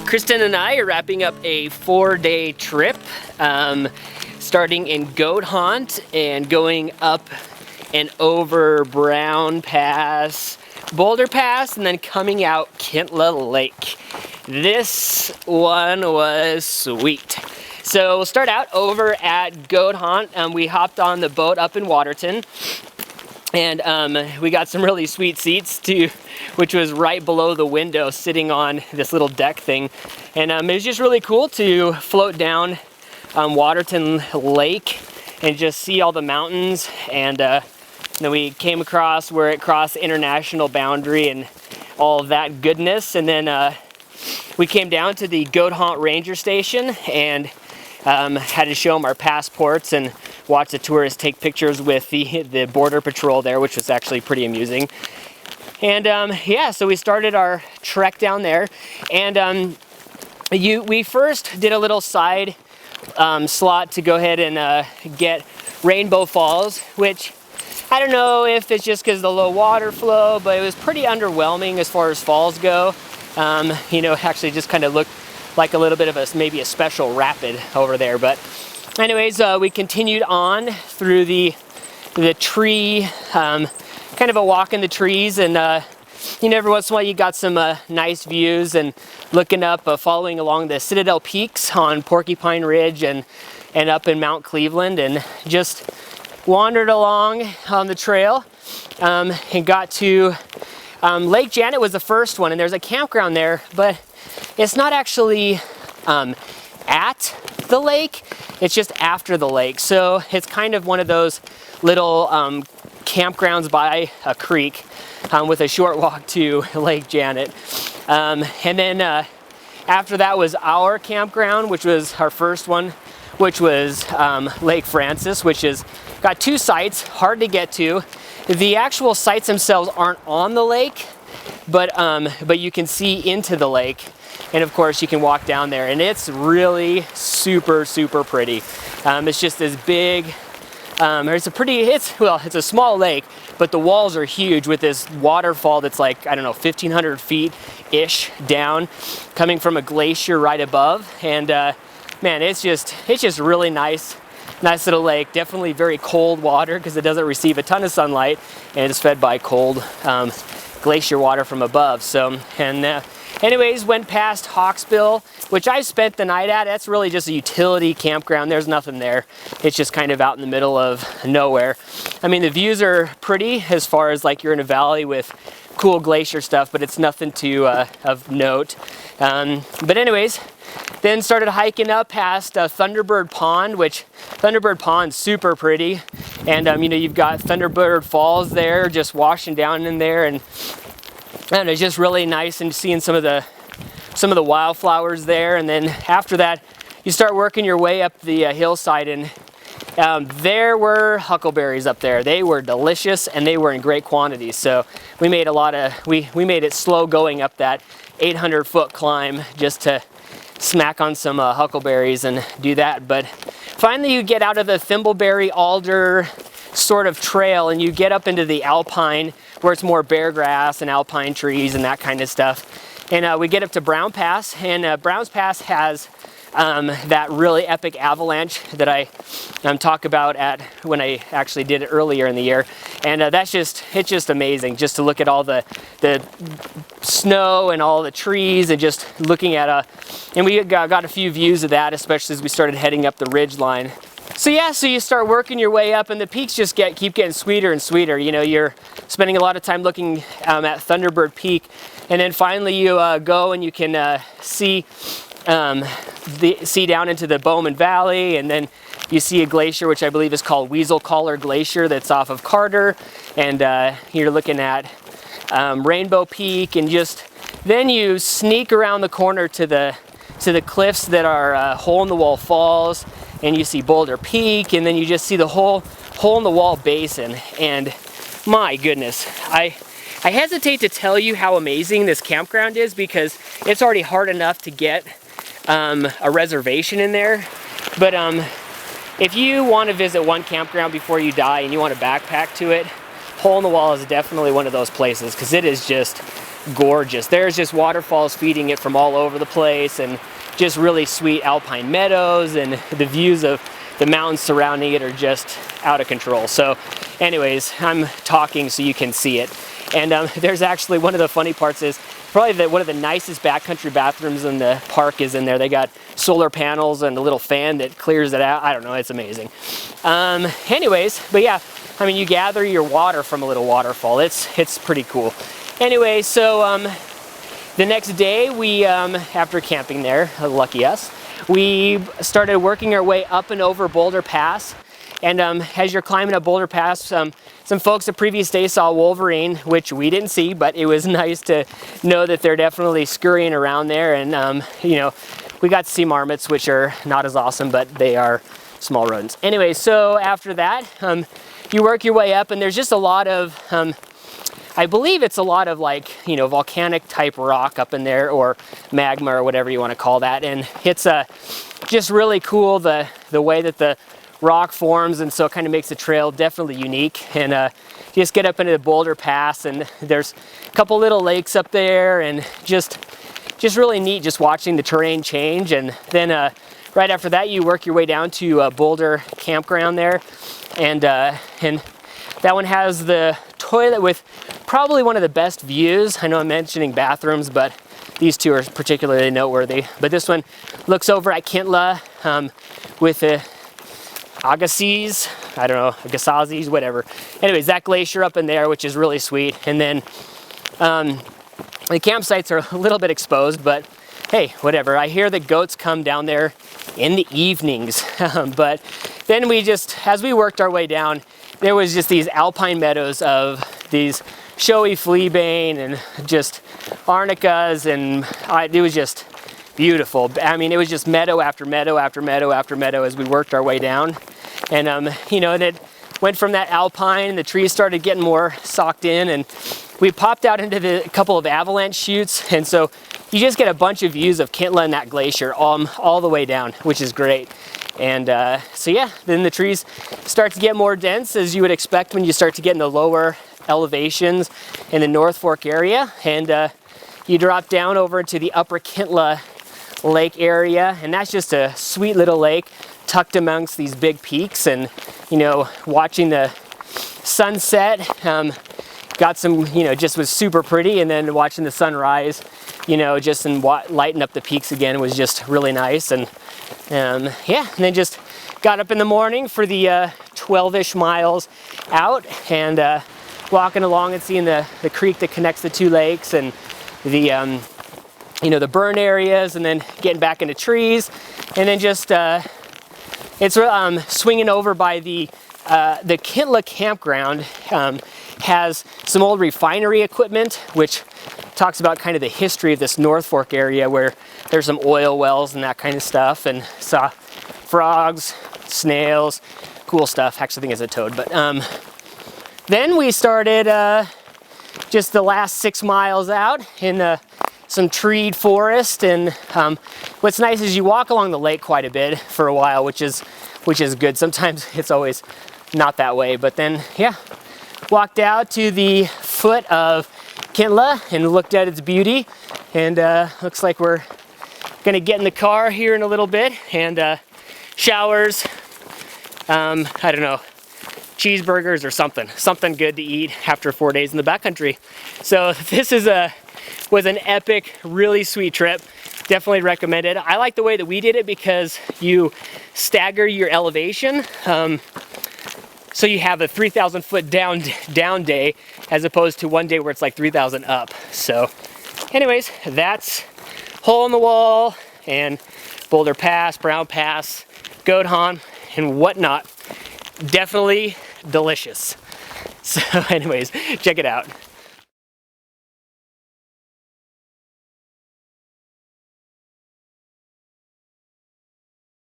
Kristen and I are wrapping up a 4-day trip, starting in Goat Haunt and going up and over Brown Pass, Boulder Pass, and then coming out Kintla Lake. This one was sweet. So we'll start out over at Goat Haunt. We hopped on the boat up in Waterton, and we got some really sweet seats too, which was right below the window, sitting on this little deck thing. And it was just really cool to float down Waterton Lake and just see all the mountains. And then we came across where it crossed the international boundary and all of that goodness. And then we came down to the Goat Haunt Ranger Station and had to show them our passports and watch the tourists take pictures with the border patrol there, which was actually pretty amusing. And yeah, so we started our trek down there, and we first did a little side slot to go ahead and get Rainbow Falls, which I don't know if it's just because of the low water flow, but it was pretty underwhelming as far as falls go. You know, actually just kind of looked like a little bit of maybe a special rapid over there. But anyways, we continued on through the tree, kind of a walk in the trees, and you know, every once in a while you got some nice views, and looking up, following along the Citadel Peaks on Porcupine Ridge and up in Mount Cleveland, and just wandered along on the trail and got to Lake Janet was the first one, and there's a campground there, but it's not actually at the lake, it's just after the lake. So it's kind of one of those little campgrounds by a creek with a short walk to Lake Janet. And then after that was our campground, which was our first one, which was Lake Francis, which is got two sites, hard to get to. The actual sites themselves aren't on the lake, but you can see into the lake, and of course you can walk down there, and it's really super pretty. It's just this big. It's a small lake, but the walls are huge with this waterfall that's like, I don't know, 1,500 feet-ish down, coming from a glacier right above. And man, it's just really nice little lake. Definitely very cold water because it doesn't receive a ton of sunlight, and it's fed by cold glacier water from above. So, and anyways, went past Hawksbill, which I spent the night at. That's really just a utility campground. There's nothing there. It's just kind of out in the middle of nowhere. I mean, the views are pretty as far as like you're in a valley with cool glacier stuff, but it's nothing of note. But anyways, then started hiking up past Thunderbird Pond, which Thunderbird Pond's super pretty. And you know, you've got Thunderbird Falls there, just washing down in there, and it's just really nice, and seeing some of the wildflowers there. And then after that, you start working your way up the hillside, and there were huckleberries up there. They were delicious, and they were in great quantities. So we made we made it slow going up that 800-foot climb just to smack on some huckleberries and do that. But finally you get out of the thimbleberry alder sort of trail, and you get up into the alpine, where it's more beargrass and alpine trees and that kind of stuff. And we get up to Brown Pass, and Brown's Pass has that really epic avalanche that I talk about when I actually did it earlier in the year. And it's just amazing just to look at all the snow and all the trees, and just looking at and we got a few views of that, especially as we started heading up the ridge line. So yeah, so you start working your way up, and the peaks just keep getting sweeter and sweeter. You know, you're spending a lot of time looking at Thunderbird Peak, and then finally you go and you can see down into the Bowman Valley, and then you see a glacier which I believe is called Weasel Collar Glacier that's off of Carter, and you're looking at Rainbow Peak, and just then you sneak around the corner to the cliffs that are Hole-in-the-Wall Falls, and you see Boulder Peak, and then you just see the whole hole-in-the-wall basin. And my goodness, I hesitate to tell you how amazing this campground is, because it's already hard enough to get a reservation in there. But if you want to visit one campground before you die and you want to backpack to it, Hole in the Wall is definitely one of those places, because it is just gorgeous. There's just waterfalls feeding it from all over the place, and just really sweet alpine meadows, and the views of the mountains surrounding it are just out of control. So anyways, I'm talking so you can see it. And there's actually, one of the funny parts is probably one of the nicest backcountry bathrooms in the park is in there. They got solar panels and a little fan that clears it out. I don't know, it's amazing. Anyways, but yeah, I mean, you gather your water from a little waterfall. It's pretty cool. Anyway, so the next day we, after camping there, lucky us, we started working our way up and over Boulder Pass. And as you're climbing up Boulder Pass, some folks the previous day saw wolverine, which we didn't see, but it was nice to know that they're definitely scurrying around there. And you know, we got to see marmots, which are not as awesome, but they are small rodents. Anyway, so after that, you work your way up, and there's just a lot of, I believe it's a lot of, like, you know, volcanic type rock up in there, or magma, or whatever you want to call that. And it's just really cool the way that the rock forms, and so it kind of makes the trail definitely unique. And you just get up into the Boulder Pass, and there's a couple little lakes up there, and just really neat just watching the terrain change. And then right after that, you work your way down to Boulder Campground there, and that one has the toilet with probably one of the best views. I know I'm mentioning bathrooms, but these two are particularly noteworthy. But this one looks over at Kintla with the Agassiz, I don't know, Agassiz, whatever. Anyways, that glacier up in there, which is really sweet. And then the campsites are a little bit exposed, but hey, whatever. I hear the goats come down there in the evenings. But then we just, as we worked our way down, there was just these alpine meadows of these showy fleabane and just arnicas, and it was just beautiful. I mean, it was just meadow after meadow after meadow after meadow as we worked our way down. And you know, and it went from that alpine, the trees started getting more socked in, and we popped out into a couple of avalanche chutes, and so you just get a bunch of views of Kintla and that glacier all the way down, which is great. And so yeah, then the trees start to get more dense, as you would expect when you start to get in the lower elevations in the North Fork area, and you drop down over to the upper Kintla Lake area, and that's just a sweet little lake tucked amongst these big peaks. And you know, watching the sunset got some, you know, just was super pretty, and then watching the sunrise, you know, just and lighten up the peaks again was just really nice. And yeah, and then just got up in the morning for the 12-ish miles out, and walking along and seeing the creek that connects the two lakes, and the you know, the burn areas, and then getting back into trees, and then just it's swinging over by the Kintla campground. Has some old refinery equipment, which talks about kind of the history of this North Fork area, where there's some oil wells and that kind of stuff, and saw frogs, snails, cool stuff. Actually, I think it's a toad. But then we started just the last 6 miles out in some treed forest, and what's nice is you walk along the lake quite a bit for a while, which is good. Sometimes it's always not that way, but then yeah, walked out to the foot of Kintla and looked at its beauty, and looks like we're gonna get in the car here in a little bit, and showers, I don't know, cheeseburgers or something good to eat after 4 days in the backcountry. So this was an epic, really sweet trip. Definitely recommend it. I like the way that we did it because you stagger your elevation. So you have a 3,000 foot down day, as opposed to one day where it's like 3,000 up. So anyways, that's Hole in the Wall and Boulder Pass, Brown Pass, Goat Haunt, and whatnot. Definitely delicious. So anyways, check it out.